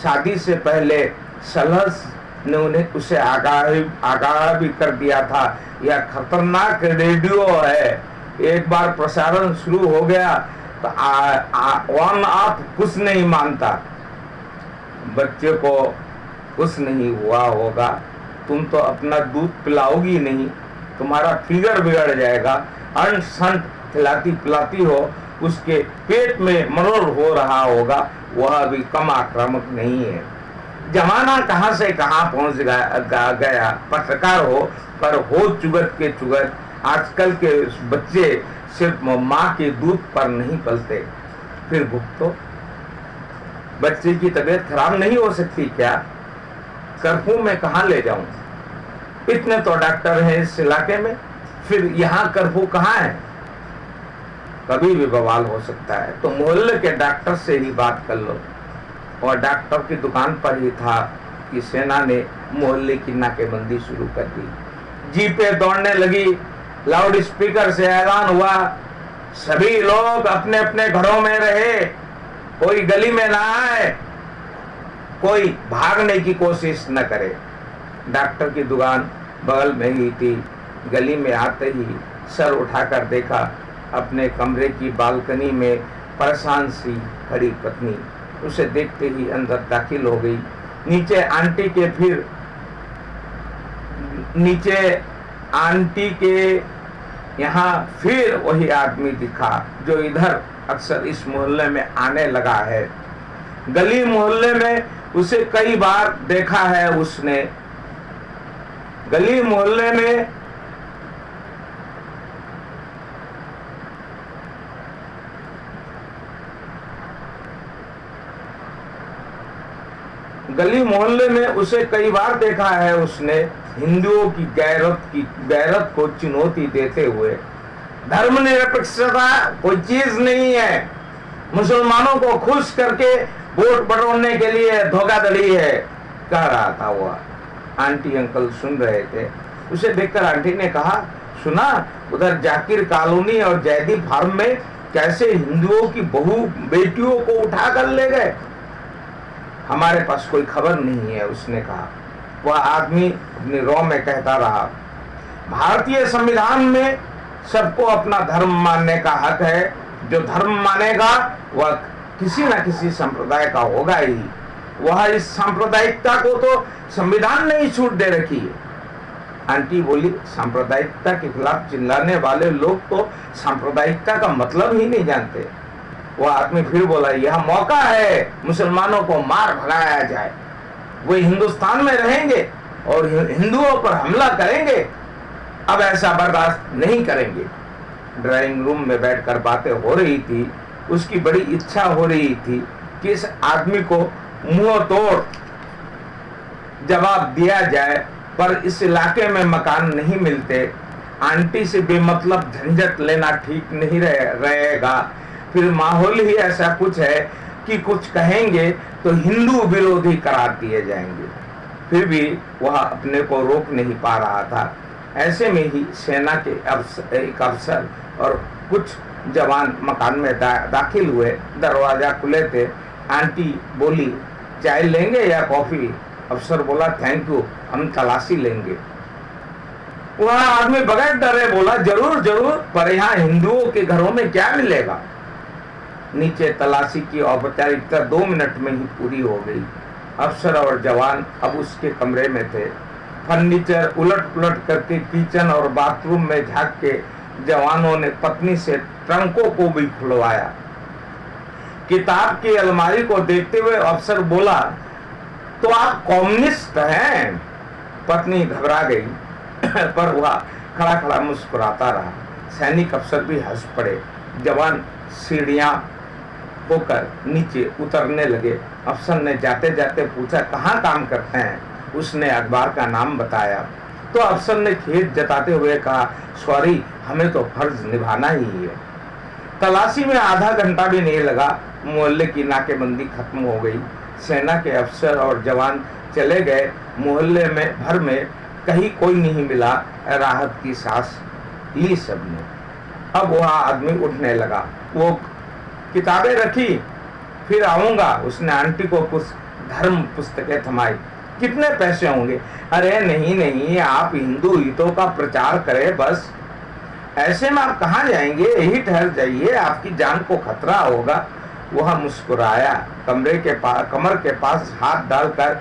शादी से पहले सलस ने उसे आगाह भी कर दिया था, यह खतरनाक रेडियो है, एक बार प्रसारण शुरू हो गया तो ऑन ऑफ कुछ नहीं मानता। बच्चे को कुछ नहीं हुआ होगा, तुम तो अपना दूध पिलाओगी नहीं, तुम्हारा फिगर बिगड़ जाएगा, अंट संट खिलाती पिलाती हो, उसके पेट में मरोड़ हो रहा होगा, वह भी कम आक्रामक नहीं है। जमाना कहां से कहां पहुंच गया, पत्रकार हो पर हो चुगत के चुगत। आजकल के बच्चे सिर्फ माँ के दूध पर नहीं पलते। फिर भुगतो। बच्चे की तबीयत खराब नहीं हो सकती क्या? कर्फ्यू में कहां ले जाऊं? इतने तो डॉक्टर हैं इस इलाके में, फिर यहाँ कर्फ्यू कहाँ है? कभी भी बवाल हो सकता है, तो मोहल्ले के डॉक्टर से ही बात कर लो। और डॉक्टर की दुकान पर ही था कि सेना ने मोहल्ले की नाकेबंदी शुरू कर दी। जीपें दौड़ने लगी, लाउड स्पीकर से ऐलान हुआ, सभी लोग अपने अपने घरों में रहे, कोई गली में ना आए, कोई भागने की कोशिश न करे। डॉक्टर की दुकान बगल में ही थी। गली में आते ही सर उठाकर देखा, अपने कमरे की बालकनी में परेशान सी खड़ी पत्नी। उसे देखते ही अंदर दाखिल हो गई। नीचे आंटी के यहाँ फिर वही आदमी दिखा जो इधर अक्सर इस मोहल्ले में आने लगा है। गली मोहल्ले में उसे कई बार देखा है उसने। गली मोहल्ले में उसे कई बार देखा है उसने, हिंदुओं की गैरत को चुनौती देते हुए। धर्मनिरपेक्षता कोई चीज नहीं है, मुसलमानों को खुश करके वोट बटोरने के लिए धोखाधड़ी है, कह रहा था वह। आंटी अंकल सुन रहे थे। उसे देखकर आंटी ने कहा, सुना उधर जाकिर कॉलोनी और जैदी फार्म में कैसे हिंदुओं की बहू बेटियों को उठा कर ले गए? हमारे पास कोई खबर नहीं है, उसने कहा। वह आदमी अपने रौ में कहता रहा, भारतीय संविधान में सबको अपना धर्म मानने का हक है। जो धर्म मानेगा वह किसी न किसी संप्रदाय का होगा ही। वह इस सांप्रदायिकता को तो संविधान ने ही छूट दे रखी है। आंटी बोली, सांप्रदायिकता के खिलाफ चिल्लाने वाले लोग तो सांप्रदायिकता का मतलब ही नहीं जानते। वह आदमी फिर बोला, यह मौका है मुसलमानों को मार भगाया जाए। वे हिंदुस्तान में रहेंगे और हिंदुओं पर हमला करेंगे। अब ऐसा बर्दाश्त नहीं करेंगे। ड्राइंग रूम में बैठकर बातें हो रही थी। उसकी बड़ी इच्छा हो रही थी कि इस आदमी को मुंह तोड़ जवाब दिया जाए, पर इस इलाके में मकान नहीं मिलते। आंटी से बेमतलब झंझट लेना ठीक नहीं रहेगा। फिर माहौल ही ऐसा कुछ है कि कुछ कहेंगे तो हिंदू विरोधी करार दिए जाएंगे। फिर भी वह अपने को रोक नहीं पा रहा था। ऐसे में ही सेना के एक अफसर और कुछ जवान मकान में दाखिल हुए। दरवाजा खुले थे। आंटी बोली, चाय लेंगे या कॉफी? अफसर बोला, थैंक यू, हम तलाशी लेंगे। वह आदमी बगैर डरे बोला, जरूर जरूर, पर यहाँ हिंदुओं के घरों में क्या मिलेगा? नीचे तलाशी की औपचारिकता 2 मिनट में ही पूरी हो गई। अफसर और जवान अब उसके कमरे में थे। फर्नीचर उलट पुलट करके किचन और बाथरूम में झांक के जवानों ने पत्नी से ट्रंकों को भी खुलवाया। किताब की अलमारी को देखते हुए अफसर बोला, तो आप कम्युनिस्ट हैं? पत्नी घबरा गई पर वह खड़ा खड़ा मुस्कुराता रहा। सैनिक अफसर भी हंस पड़े। जवान सीढ़ियां होकर नीचे उतरने लगे। अफसर ने जाते जाते पूछा, कहाँ काम करते हैं? उसने अखबार का नाम बताया तो अफसर ने खेद जताते हुए कहा, सॉरी, हमें तो फर्ज निभाना ही है। तलाशी में आधा घंटा भी नहीं लगा। मोहल्ले की नाकेबंदी खत्म हो गई। सेना के अफसर और जवान चले गए। मोहल्ले में भर में कहीं कोई नहीं मिला। राहत की सांस ली सबने। अब वह आदमी उठने लगा। वो किताबें रखी, फिर आऊंगा। उसने आंटी को कुछ धर्म पुस्तकें थमाई। कितने पैसे होंगे? अरे नहीं, आप हिंदू हितों का प्रचार करें बस। ऐसे में आप कहाँ जाएंगे? यही ठहर जाइए, आपकी जान को खतरा होगा। वह मुस्कुराया। कमर के पास हाथ डालकर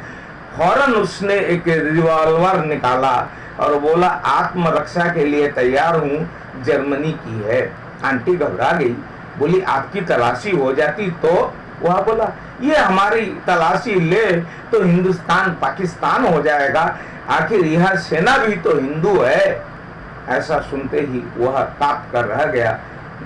फौरन उसने एक रिवॉल्वर निकाला और बोला, आत्मरक्षा के लिए तैयार हूँ, जर्मनी की है। आंटी घबरा गई, बोली आपकी तलाशी हो जाती तो? वह बोला ये हमारी तलाशी ले तो हिंदुस्तान पाकिस्तान हो जाएगा, आखिर यह सेना भी तो हिंदू है। ऐसा सुनते ही वह कांप कर रह गया।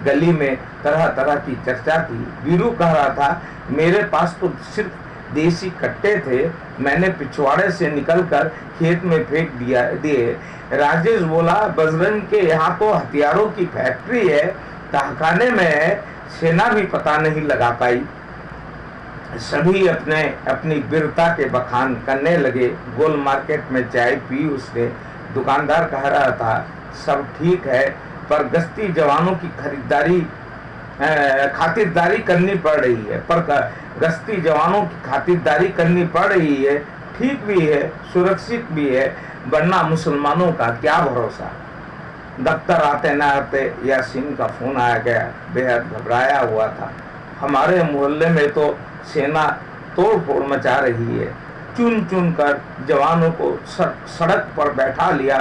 गली में तरह तरह की चर्चा थी। वीरू कह रहा था मेरे पास तो सिर्फ देसी कट्टे थे, मैंने पिछवाड़े से निकलकर खेत में फेंक दिए। राजेश बोला बजरंग के यहाँ तो हथियारों की फैक्ट्री है, तहखाने में है, सेना भी पता नहीं लगा पाई। सभी अपने अपनी वीरता के बखान करने लगे। गोल मार्केट में चाय पी उसने। दुकानदार कह रहा था सब ठीक है, पर गश्ती जवानों की खातिरदारी करनी पड़ रही है, गश्ती जवानों की खातिरदारी करनी पड़ रही है। ठीक भी है, सुरक्षित भी है, वरना मुसलमानों का क्या भरोसा। दफ्तर आते न आते यासीन का फोन आया गया। बेहद घबराया हुआ था। हमारे मोहल्ले में तो सेना तोड़ फोड़ मचा रही है, चुन चुन कर जवानों को सड़क पर बैठा लिया,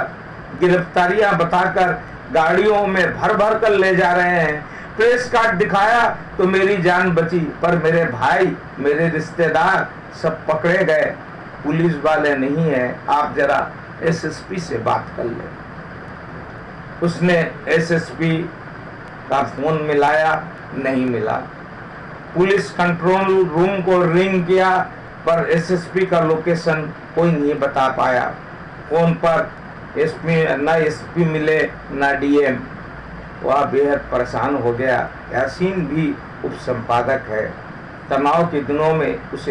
गिरफ्तारियां बताकर गाड़ियों में भर भर कर ले जा रहे हैं। प्रेस कार्ड दिखाया तो मेरी जान बची, पर मेरे भाई मेरे रिश्तेदार सब पकड़े गए। पुलिस वाले नहीं है, आप जरा एसएसपी से बात कर ले। उसने एसएसपी का फोन मिलाया, नहीं मिला। पुलिस कंट्रोल रूम को रिंग किया, पर एसएसपी का लोकेशन कोई नहीं बता पाया। फोन पर एसपी मिले न डीएम। वह बेहद परेशान हो गया। यासीन भी उप संपादक है। तनाव के दिनों में इस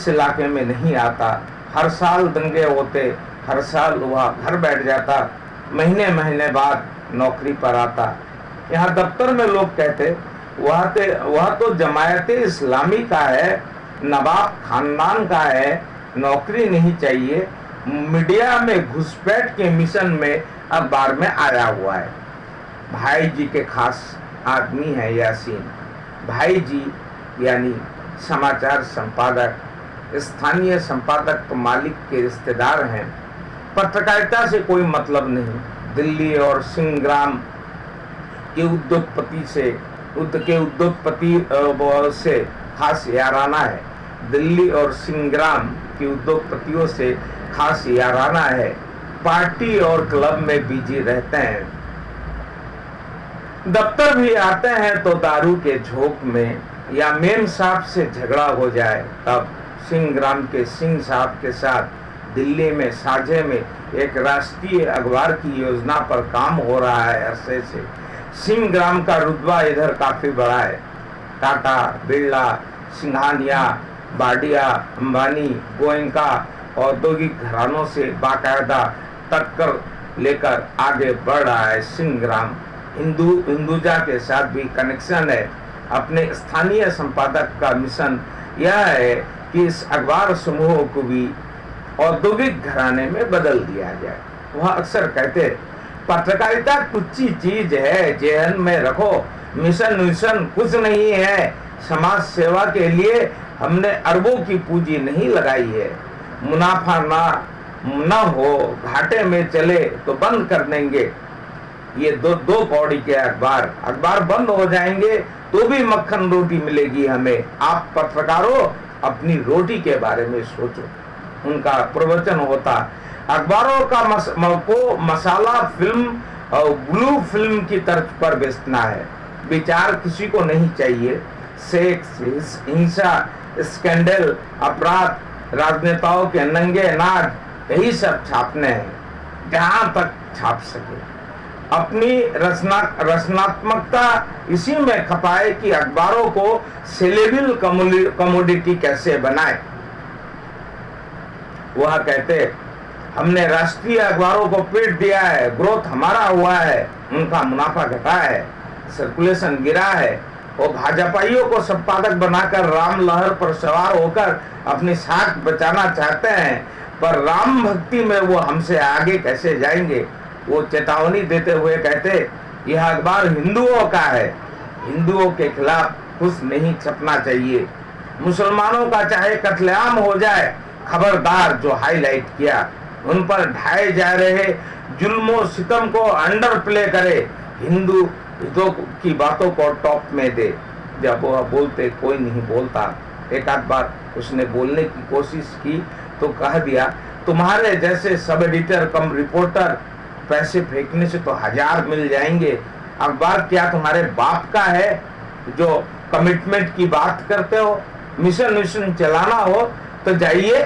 इलाके में नहीं आता। हर साल दंगे होते, हर साल वह घर बैठ जाता, महीने महीने बाद नौकरी पर आता। यहाँ दफ्तर में लोग कहते वह तो जमायते इस्लामी का है, नवाब खानदान का है, नौकरी नहीं चाहिए। मीडिया में घुसपैठ के मिशन में अखबार में आया हुआ है। भाई जी के खास आदमी है यासीन। भाई जी यानी समाचार संपादक, स्थानीय संपादक तो मालिक के रिश्तेदार हैं। पत्रकारिता से कोई मतलब नहीं। दिल्ली और सिंहग्राम के उद्योगपति से खास याराना है। दिल्ली और सिंहग्राम के उद्योगपतियों से खास याराना है। पार्टी और क्लब में बिजी रहते हैं। दफ्तर भी आते हैं तो दारू के झोंक में या मेम साहब से झगड़ा हो जाए तब। सिंहग्राम के सिंह साहब के साथ दिल्ली में साझे में एक राष्ट्रीय अखबार की योजना पर काम हो रहा है अरसे से। सिंहग्राम का रुतबा इधर काफी बड़ा है। टाटा, बिरला, सिंघानिया, बाडिया, अंबानी, गोयनका औद्योगिक घरानों से बाकायदा टक्कर लेकर आगे बढ़ रहा है सिंहग्राम। हिंदुजा के साथ भी कनेक्शन है। अपने स्थानीय संपादक का मिशन यह है कि इस अखबार समूह को भी औद्योगिक घराने में बदल दिया जाए। वह अक्सर कहते पत्रकारिता कुछ चीज है, जेहन में रखो, मिशन कुछ नहीं है। समाज सेवा के लिए हमने अरबों की पूंजी नहीं लगाई है। मुनाफा न हो, घाटे में चले तो बंद कर देंगे। ये दो कौड़ी के अखबार बंद हो जाएंगे तो भी मक्खन रोटी मिलेगी हमें। आप पत्रकारों अपनी रोटी के बारे में सोचो। उनका प्रवचन होता अखबारों का मसाला फिल्म और ब्लू फिल्म की तर्ज पर बेचना है। विचार किसी को नहीं चाहिए। सेक्स, हिंसा, स्कैंडल, अपराध, राजनेताओं के नंगे नाच, यही सब छापने हैं जहां तक छाप सके। अपनी रचनात्मकता इसी में खपाए कि अखबारों को सेलेबल कमोडिटी कैसे बनाए। वह कहते हमने राष्ट्रीय अखबारों को पीट दिया है, ग्रोथ हमारा हुआ है, उनका मुनाफा घटा है, सर्कुलेशन गिरा है। वो भाजपाइयों को संपादक बनाकर राम लहर पर सवार होकर अपनी साख बचाना चाहते हैं, पर राम भक्ति में वो हमसे आगे कैसे जाएंगे। वो चेतावनी देते हुए कहते यह अखबार हिंदुओं का है, हिंदुओं के खिलाफ कुछ नहीं छपना चाहिए। मुसलमानों का चाहे कत्लेआम हो जाए, खबरदार जो हाईलाइट किया उन पर ढाए जा रहे जुल्मो सितम को अंडर प्ले करे, हिंदू हितों की बातों को टॉप में दे। जब वह बोलते कोई नहीं बोलता। एक आध बार उसने बोलने की कोशिश की तो कह दिया, तुम्हारे जैसे सब एडिटर कम रिपोर्टर पैसे फेंकने से तो 1000 मिल जाएंगे। अखबार क्या तुम्हारे बाप का है जो कमिटमेंट की बात करते हो? मिशन चलाना हो तो जाइए,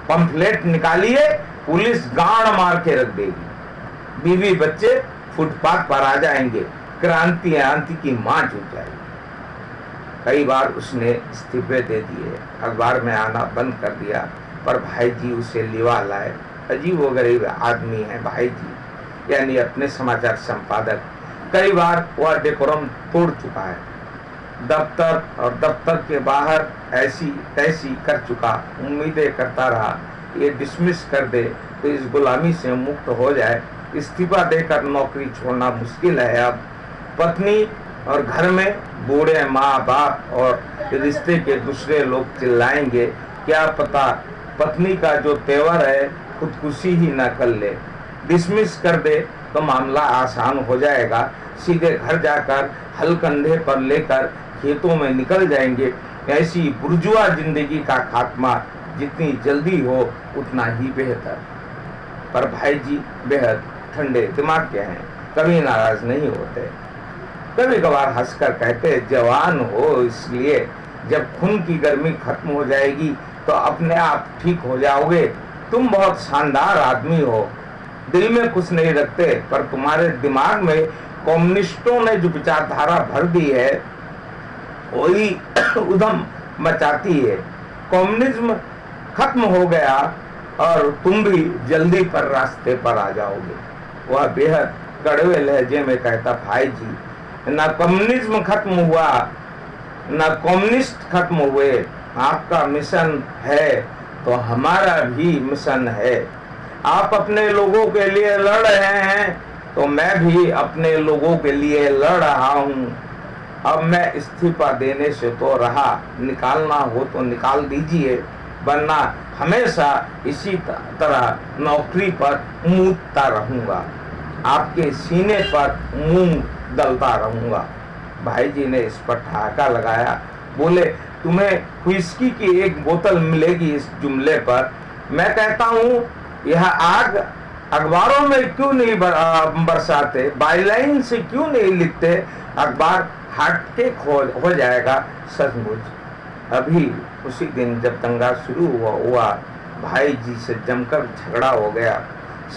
पंफलेट निकालिए, पुलिस गाड़ मार के रख देगी, बीवी बच्चे फुटपाथ पर आ जाएंगे, क्रांति की मां जुट जाएगी। कई बार उसने इस्तीफे दे दिए, अखबार में आना बंद कर दिया, पर भाई जी उसे लिवा लाए। अजीब व गरीब आदमी है भाई जी, यानी अपने समाचार संपादक। कई बार वह डेकोरम तोड़ चुका है, दफ्तर और दफ्तर के बाहर ऐसी तैसी कर चुका। उम्मीदें करता रहा ये डिसमिस कर दे तो इस गुलामी से मुक्त हो जाए। इस्तीफा देकर नौकरी छोड़ना मुश्किल है अब। पत्नी और घर में बूढ़े माँ बाप और रिश्ते के दूसरे लोग चिल्लाएंगे, क्या पता पत्नी का जो तेवर है खुदकुशी ही न कर ले। डिसमिस कर दे तो मामला आसान हो जाएगा, सीधे घर जाकर हल कंधे पर लेकर खेतों में निकल जाएंगे। ऐसी बुर्जुआ जिंदगी का खात्मा जितनी जल्दी हो उतना ही बेहतर। पर भाई जी बेहद ठंडे दिमाग के हैं, कभी नाराज नहीं होते। कभी कभार हंसकर कहते, जवान हो इसलिए जब खून की गर्मी खत्म हो जाएगी तो अपने आप ठीक हो जाओगे। तुम बहुत शानदार आदमी हो, दिल में कुछ नहीं रखते, पर तुम्हारे दिमाग में कम्युनिस्टों ने जो विचारधारा भर दी है वही उधम मचाती है। कम्युनिज्म खत्म हो गया और तुम भी जल्दी पर रास्ते पर आ जाओगे। वह बेहद कड़वे लहजे में कहता, भाई जी ना कम्युनिज्म खत्म हुआ ना कम्युनिस्ट खत्म हुए। आपका मिशन है तो हमारा भी मिशन है। आप अपने लोगों के लिए लड़ रहे हैं तो मैं भी अपने लोगों के लिए लड़ रहा हूँ। अब मैं इस्तीफा देने से तो रहा, निकालना हो तो निकाल दीजिए, वरना हमेशा इसी तरह नौकरी पर मूतता रहूंगा, आपके सीने पर मूंग दलता रहूंगा। भाई जी ने इस पर ठहाका लगाया, बोले, तुम्हें व्हिस्की की एक बोतल मिलेगी इस जुमले पर। मैं कहता हूँ यह आग अखबारों में क्यों नहीं बरसाते, बाईलाइन से क्यों नहीं लिखते, अखबार हार्टकेक हो जाएगा सचमुच। अभी उसी दिन जब दंगा शुरू हुआ भाई जी से जमकर झगड़ा हो गया।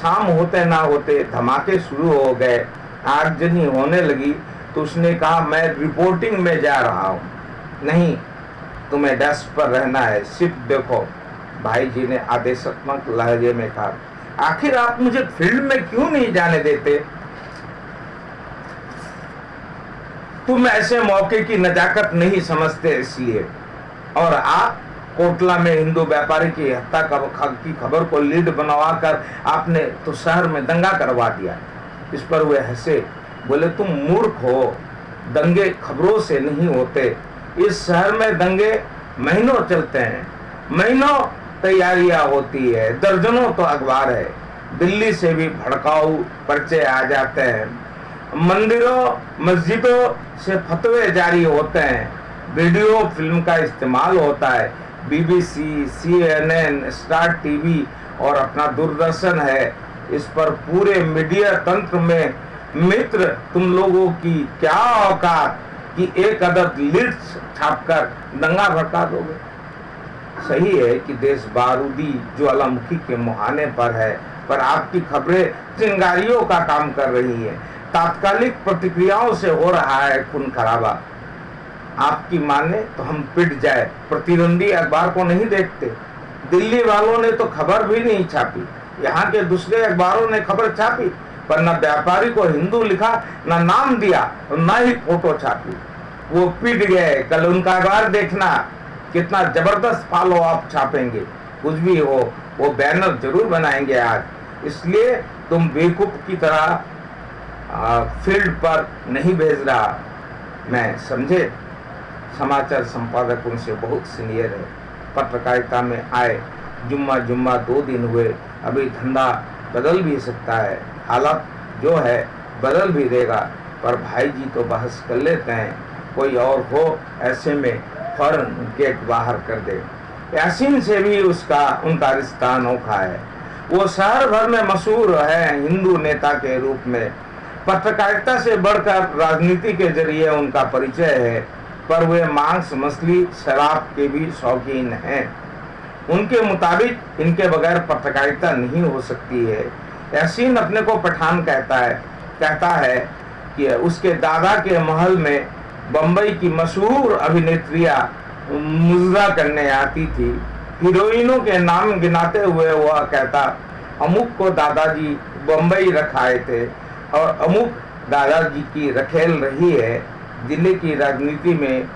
शाम होते ना होते धमाके शुरू हो गए, आगजनी होने लगी तो उसने कहा, मैं रिपोर्टिंग में जा रहा हूँ। नहीं, तुम्हें डेस्क पर रहना है, सिर्फ देखो। भाई जी ने आदेशात्मक लहजे में कहा, आखिर आप मुझे फील्ड में क्यों नहीं जाने देते? तुम ऐसे मौके की नजाकत नहीं समझते इसलिए। और आप कोटला में हिंदू व्यापारी की हत्या की खबर को लीड बनवाकर आपने तो शहर में दंगा करवा दिया। इस पर वे हंसे, बोले, तुम मूर्ख हो, दंगे खबरों से नहीं होते। इस शहर में दंगे महीनों चलते हैं, महीनों तैयारियां होती है, दर्जनों तो अखबार है, दिल्ली से भी भड़काऊ पर्चे आ जाते हैं, मंदिरों मस्जिदों से फतवे जारी होते हैं, वीडियो फिल्म का इस्तेमाल होता है, BBC, CNN, स्टार टीवी और अपना दूरदर्शन है। इस पर पूरे मीडिया तंत्र में मित्र तुम लोगों की क्या औकात कि एक अदद लीड छापकर दंगा भड़का दोगे। सही है कि देश बारूदी ज्वालामुखी के मुहाने पर है, पर आपकी खबरें चिंगारियों का काम कर रही है, तात्कालिक प्रतिक्रियाओं से हो रहा है खून खराबा। आपकी माने तो हम पिट जाए, प्रतिद्वंदी अखबार को नहीं देखते। दिल्ली वालों ने तो खबर भी नहीं छापी, यहाँ के दूसरे अखबारों ने खबर छापी, पर न व्यापारी को हिंदू लिखा, न नाम दिया, न ही फोटो छापी। वो पिट गए। कल उनका अखबार देखना, कितना जबरदस्त फॉलो अप छापेंगे। कुछ भी हो, वो बैनर जरूर बनाएंगे आज। इसलिए तुम बेवकूफ की तरह फील्ड पर नहीं भेज रहा मैं, समझे। समाचार संपादक उनसे बहुत सीनियर है, पत्रकारिता में आए जुम्मा 2 दिन हुए, अभी धंधा बदल भी सकता है, हालात जो है बदल भी देगा। पर भाई जी तो बहस कर लेते हैं, कोई और हो ऐसे में फौरन गेट बाहर कर दे। यासीन से भी उनका रिश्ता अनोखा है। वो शहर भर में मशहूर है हिंदू नेता के रूप में। पत्रकारिता से बढ़कर राजनीति के जरिए उनका परिचय है, पर वे मांस मछली शराब के भी शौकीन हैं। उनके मुताबिक इनके बगैर पत्रकारिता नहीं हो सकती है। यासीन अपने को पठान कहता है कि उसके दादा के महल में बम्बई की मशहूर अभिनेत्रियां मुजरा करने आती थी। हीरोइनों के नाम गिनाते हुए वह कहता, अमुक को दादाजी बम्बई रखाए थे और अमुक दादाजी की रखेल रही है। दिल्ली की राजनीति में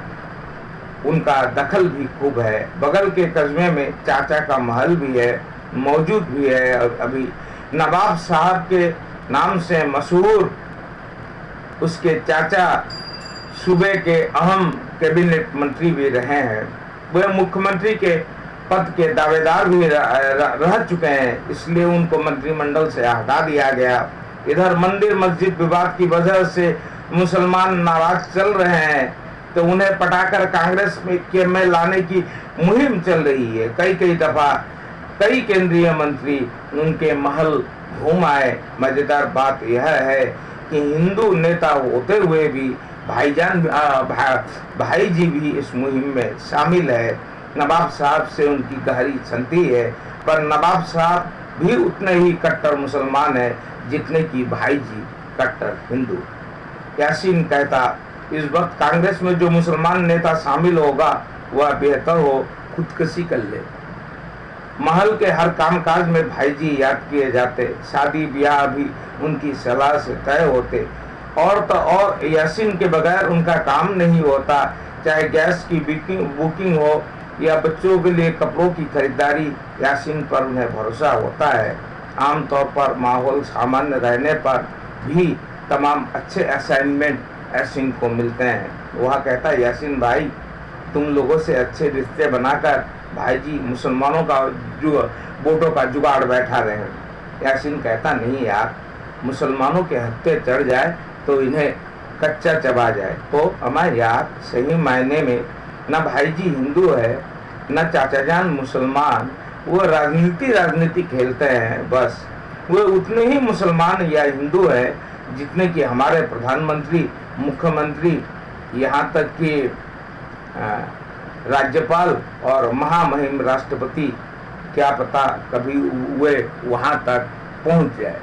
उनका दखल भी खूब है। बगल के कस्बे में चाचा का महल भी है, मौजूद भी है। और अभी नवाब साहब के नाम से मशहूर उसके चाचा सूबे के अहम कैबिनेट मंत्री भी रहे हैं। वे मुख्यमंत्री के पद के दावेदार भी रह चुके हैं, इसलिए उनको मंत्रिमंडल से हटा दिया गया। इधर मंदिर मस्जिद विवाद की वजह से मुसलमान नाराज चल रहे हैं, तो उन्हें पटाकर कांग्रेस में लाने की मुहिम चल रही है। कई दफा कई केंद्रीय मंत्री उनके महल घूम आए। मजेदार बात यह है कि हिंदू नेता होते हुए भी भाई जी भी इस मुहिम में शामिल है। नवाब साहब से उनकी गहरी संति है, पर नवाब साहब भी उतने ही कट्टर मुसलमान है जितने कि भाई जी कट्टर हिंदू। यासीन कहता, इस वक्त कांग्रेस में जो मुसलमान नेता शामिल होगा वह बेहतर हो खुदकुशी कर ले। महल के हर कामकाज में भाई जी याद किए जाते, शादी ब्याह भी उनकी सलाह से तय होते। और तो और यासीन के बगैर उनका काम नहीं होता, चाहे गैस की बुकिंग हो या बच्चों के लिए कपड़ों की खरीदारी, यासीन पर उन्हें भरोसा होता है। आमतौर पर माहौल सामान्य रहने पर भी तमाम अच्छे असाइनमेंट यासीन को मिलते हैं। वह कहता है, यासीन भाई तुम लोगों से अच्छे रिश्ते बनाकर भाई जी मुसलमानों का वोटों का जुगाड़ बैठा रहे हैं। यासीन कहता, नहीं यार, मुसलमानों के हत्थे चढ़ जाए तो इन्हें कच्चा चबा जाए। तो हमारे यार सही मायने में न भाई जी हिंदू है न चाचा जान मुसलमान, वो राजनीति खेलते हैं बस। वो उतने ही मुसलमान या हिंदू है जितने कि हमारे प्रधानमंत्री, मुख्यमंत्री, यहाँ तक कि राज्यपाल और महामहिम राष्ट्रपति, क्या पता कभी वे वहाँ तक पहुँच जाए।